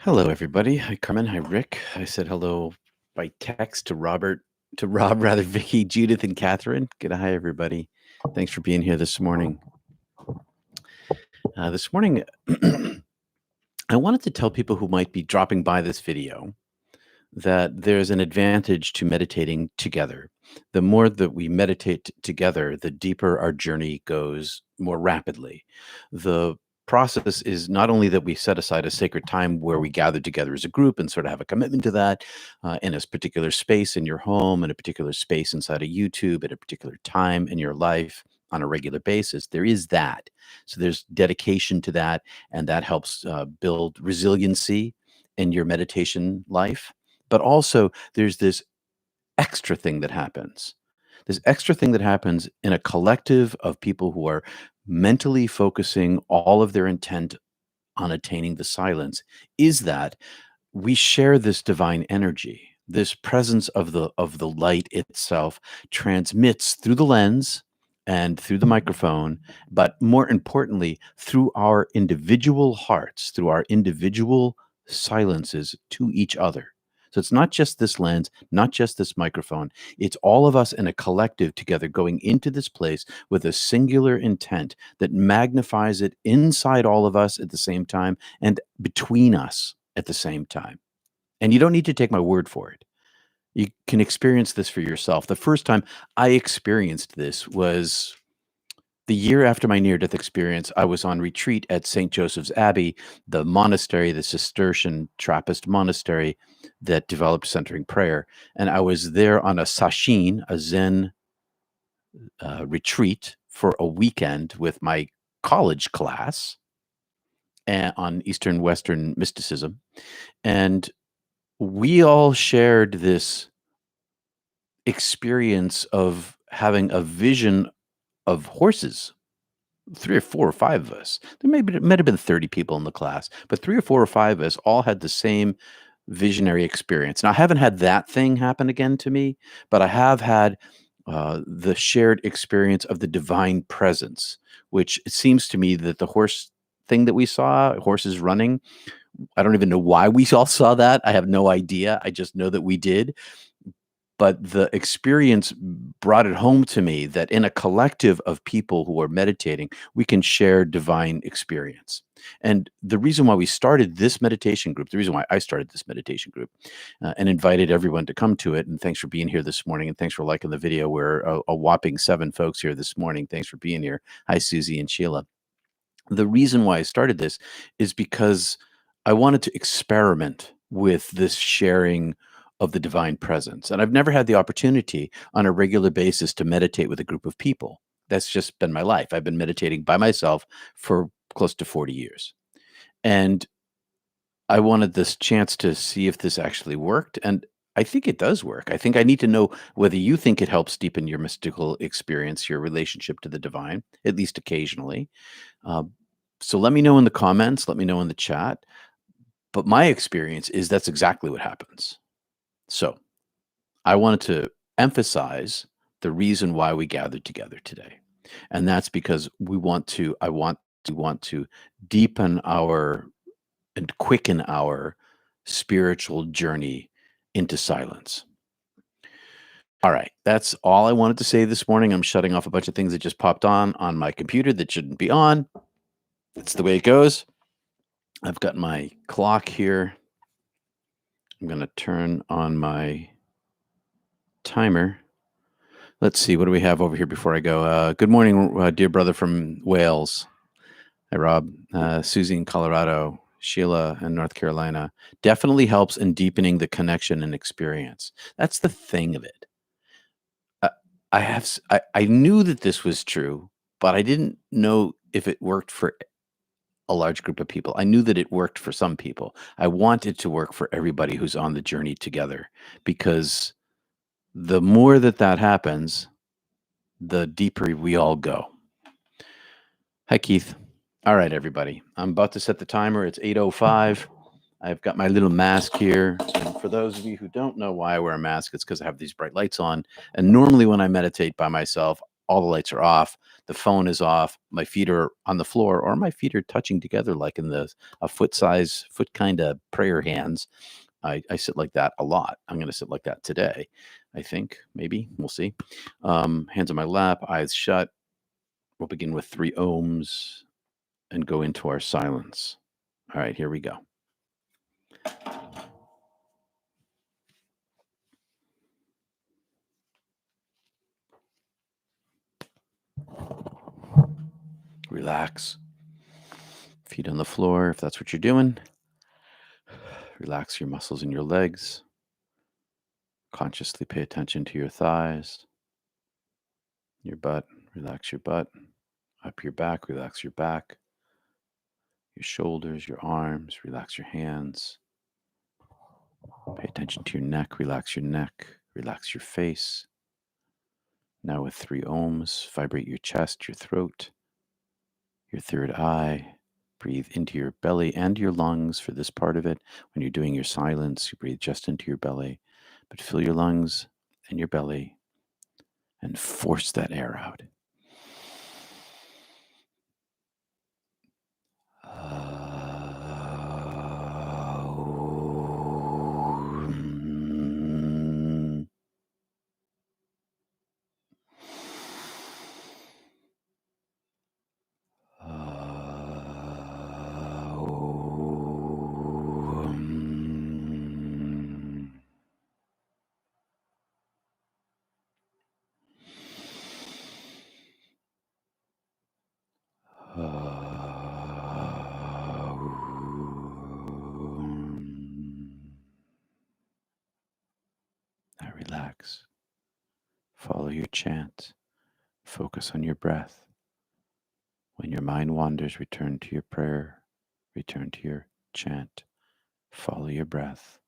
Hello, everybody. Hi, Carmen. Hi, Rick. I said hello by text to Rob, rather, Vicky, Judith, and Catherine. Good. Hi, everybody. Thanks for being here this morning. This morning, I wanted to tell people who might be dropping by this video that there's an advantage to meditating together. The more that we meditate together, the deeper our journey goes more rapidly. The process is not only that we set aside a sacred time where we gather together as a group and sort of have a commitment to that in a particular space in your home, in a particular space inside of YouTube, at a particular time in your life on a regular basis. There is that. So there's dedication to that, and that helps build resiliency in your meditation life. But also, there's this extra thing that happens. This extra thing that happens in a collective of people who are mentally focusing all of their intent on attaining the silence is that we share this divine energy. This presence of the light itself transmits through the lens and through the microphone, but more importantly, through our individual hearts, through our individual silences to each other. So it's not just this lens, not just this microphone. It's all of us in a collective together going into this place with a singular intent that magnifies it inside all of us at the same time and between us at the same time. And you don't need to take my word for it. You can experience this for yourself. The first time I experienced this was the year after my near-death experience. I was on retreat at St. Joseph's Abbey, the monastery, the Cistercian Trappist monastery that developed centering prayer. And I was there on a sashin, a Zen retreat for a weekend with my college class on Eastern Western mysticism. And we all shared this experience of having a vision of horses. 3 or 4 or 5 of us. It might have been 30 people in the class, but 3 or 4 or 5 of us all had the same visionary experience. Now, I haven't had that thing happen again to me, but I have had the shared experience of the divine presence, which it seems to me that the horse thing that we saw, horses running, I don't even know why we all saw that. I have no idea. I just know that we did. But the experience brought it home to me that in a collective of people who are meditating, we can share divine experience. And the reason why we started this meditation group, the reason why I started this meditation group and invited everyone to come to it, and thanks for being here this morning, and thanks for liking the video. We're a whopping 7 folks here this morning. Thanks for being here. Hi, Susie and Sheila. The reason why I started this is because I wanted to experiment with this sharing of the divine presence. And I've never had the opportunity on a regular basis to meditate with a group of people. That's just been my life. I've been meditating by myself for close to 40 years. And I wanted this chance to see if this actually worked. And I think it does work. I think I need to know whether you think it helps deepen your mystical experience, your relationship to the divine, at least occasionally. Uh, so let me know in the comments, let me know in the chat. But my experience is that's exactly what happens. So I wanted to emphasize the reason why we gathered together today. And that's because I want to deepen our and quicken our spiritual journey into silence. All right, that's all I wanted to say this morning. I'm shutting off a bunch of things that just popped on my computer that shouldn't be on. That's the way it goes. I've got my clock here. I'm going to turn on my timer. Let's see, what do we have over here before I go? Good morning, dear brother from Wales. Hi, Rob. Susie in Colorado. Sheila in North Carolina. Definitely helps in deepening the connection and experience. That's the thing of it. I knew that this was true, but I didn't know if it worked for a large group of people. I knew that it worked for some people. I want it to work for everybody who's on the journey together, because the more that happens, the deeper we all go. Hi, Keith. All right, everybody. I'm about to set the timer. It's 8:05. I've got my little mask here. And for those of you who don't know why I wear a mask, it's because I have these bright lights on. And normally when I meditate by myself, all the lights are off, the phone is off, my feet are on the floor, or my feet are touching together like in the a foot kind of prayer hands. I sit like that a lot. I'm going to sit like that today. I think maybe we'll see. Hands on my lap, eyes shut. We'll begin with 3 ohms and go into our silence. All right, here we go. Relax. Feet on the floor, if that's what you're doing. Relax your muscles in your legs. Consciously pay attention to your thighs, your butt. Relax your butt. Up your back, relax your back. Your shoulders, your arms, relax your hands. Pay attention to your neck, relax your neck, relax your face. Now with 3 ohms, vibrate your chest, your throat, your third eye. Breathe into your belly and your lungs for this part of it. When you're doing your silence, you breathe just into your belly, but fill your lungs and your belly and force that air out. Now relax. Follow your chant. Focus on your breath. When your mind wanders, return to your prayer. Return to your chant. Follow your breath.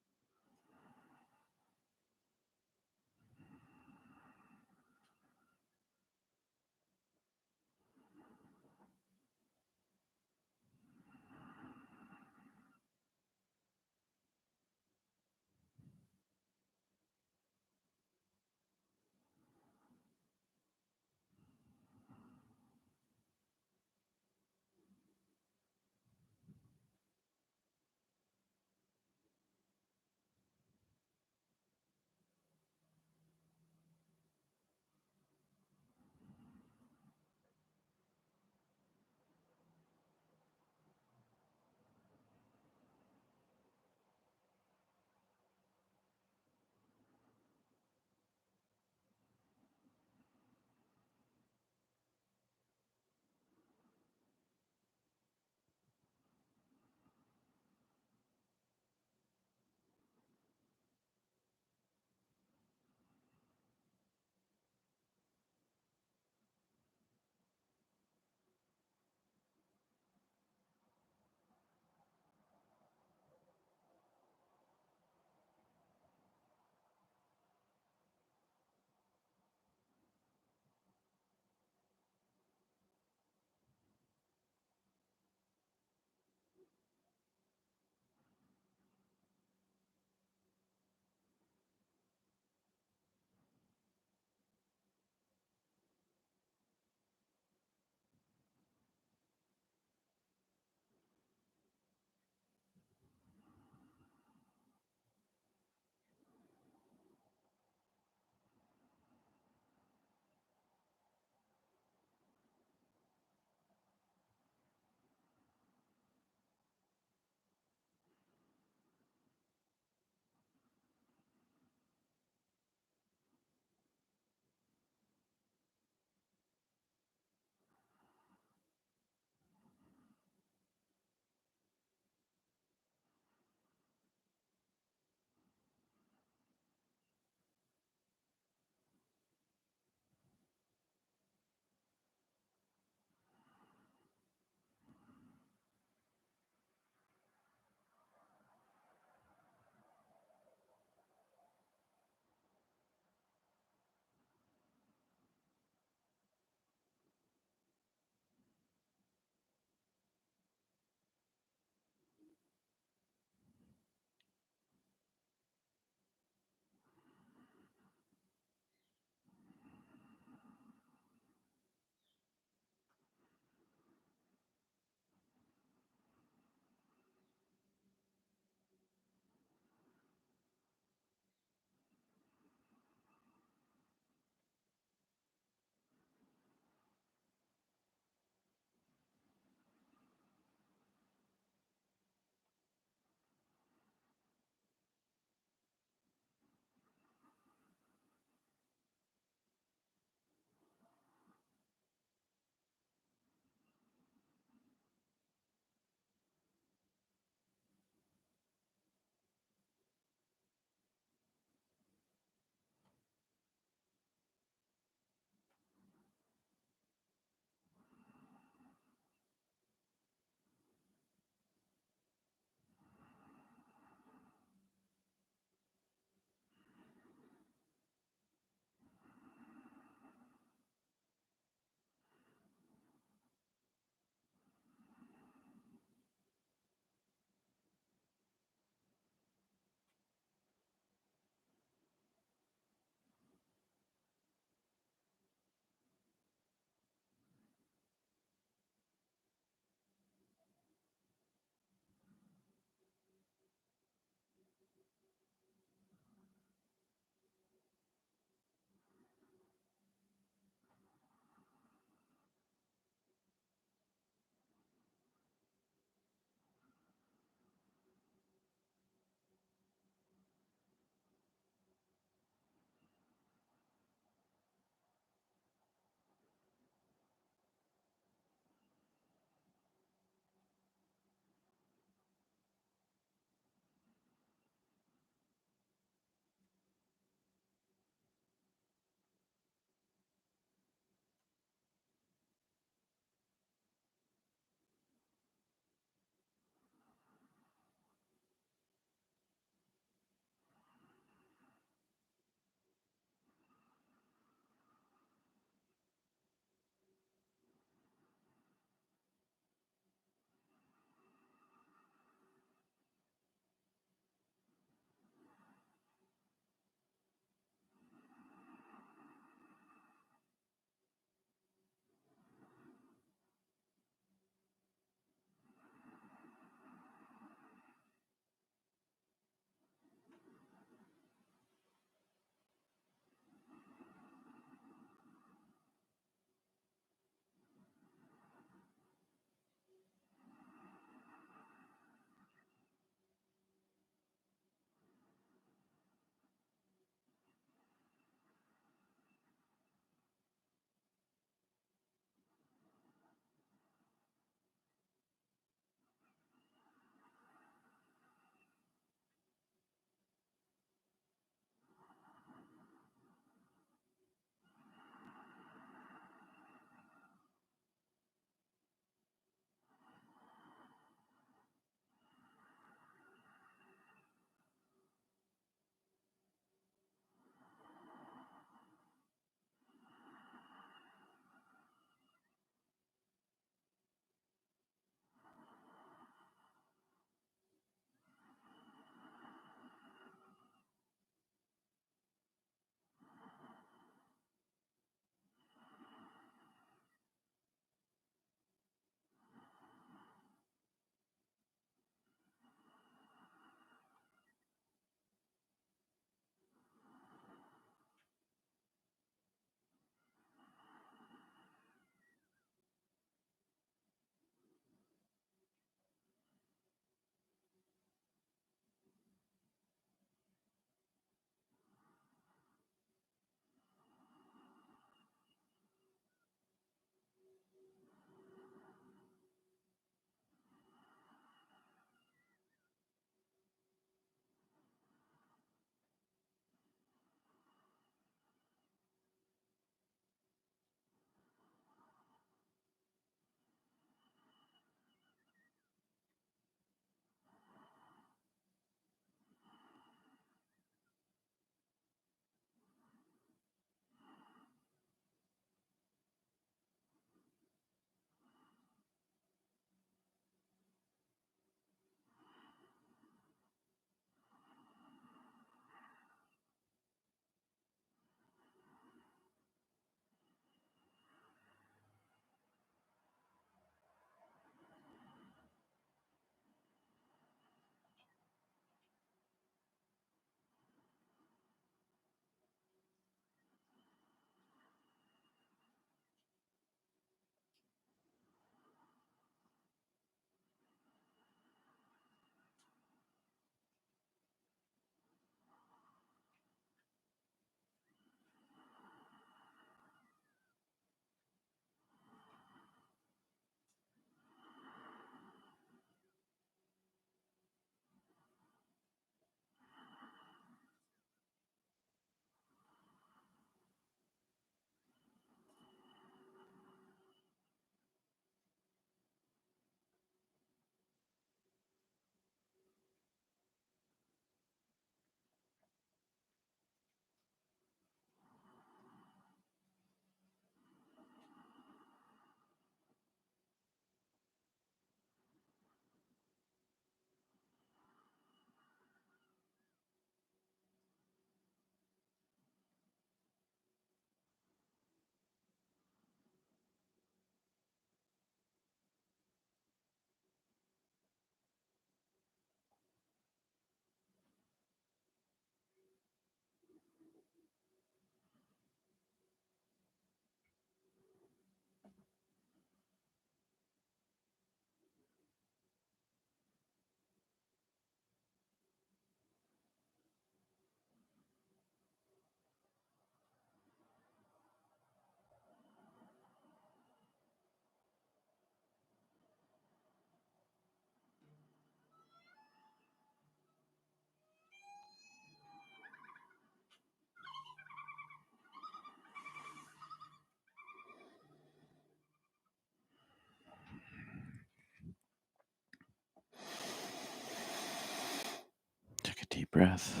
Deep breath.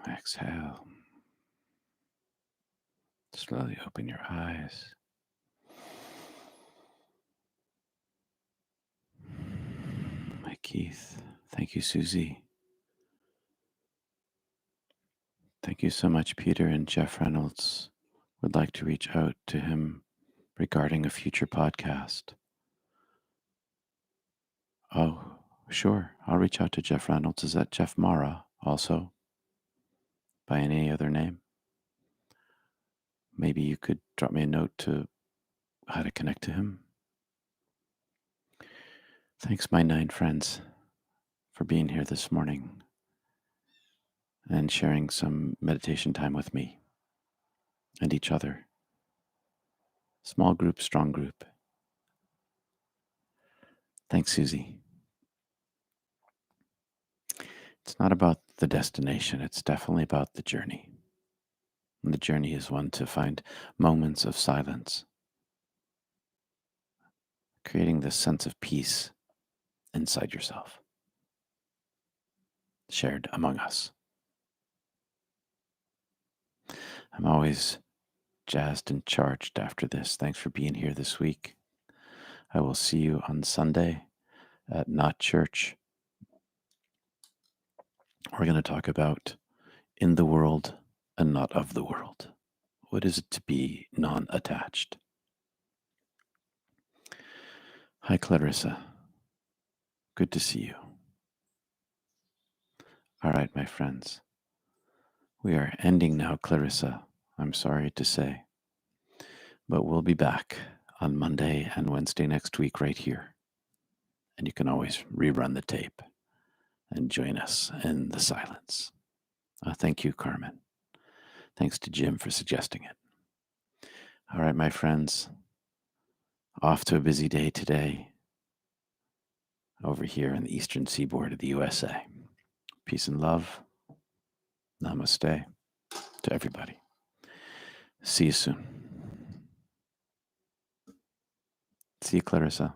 Exhale. Slowly open your eyes. Hi, Keith. Thank you, Susie. Thank you so much, Peter and Jeff Reynolds. Would like to reach out to him regarding a future podcast. Oh, sure. I'll reach out to Jeff Reynolds. Is that Jeff Mara also by any other name? Maybe you could drop me a note to how to connect to him. Thanks, my 9 friends, for being here this morning and sharing some meditation time with me and each other. Small group, strong group. Thanks, Susie. It's not about the destination, it's definitely about the journey. And the journey is one to find moments of silence, creating this sense of peace inside yourself, shared among us. I'm always jazzed and charged after this. Thanks for being here this week. I will see you on Sunday at Not Church. We're going to talk about in the world and not of the world. What is it to be non-attached? Hi, Clarissa. Good to see you. All right, my friends. We are ending now, Clarissa. I'm sorry to say. But we'll be back on Monday and Wednesday next week right here. And you can always rerun the tape and join us in the silence. Thank you, Carmen. Thanks to Jim for suggesting it. All right, my friends. Off to a busy day today over here in the eastern seaboard of the USA. Peace and love. Namaste to everybody. See you soon. See you, Clarissa.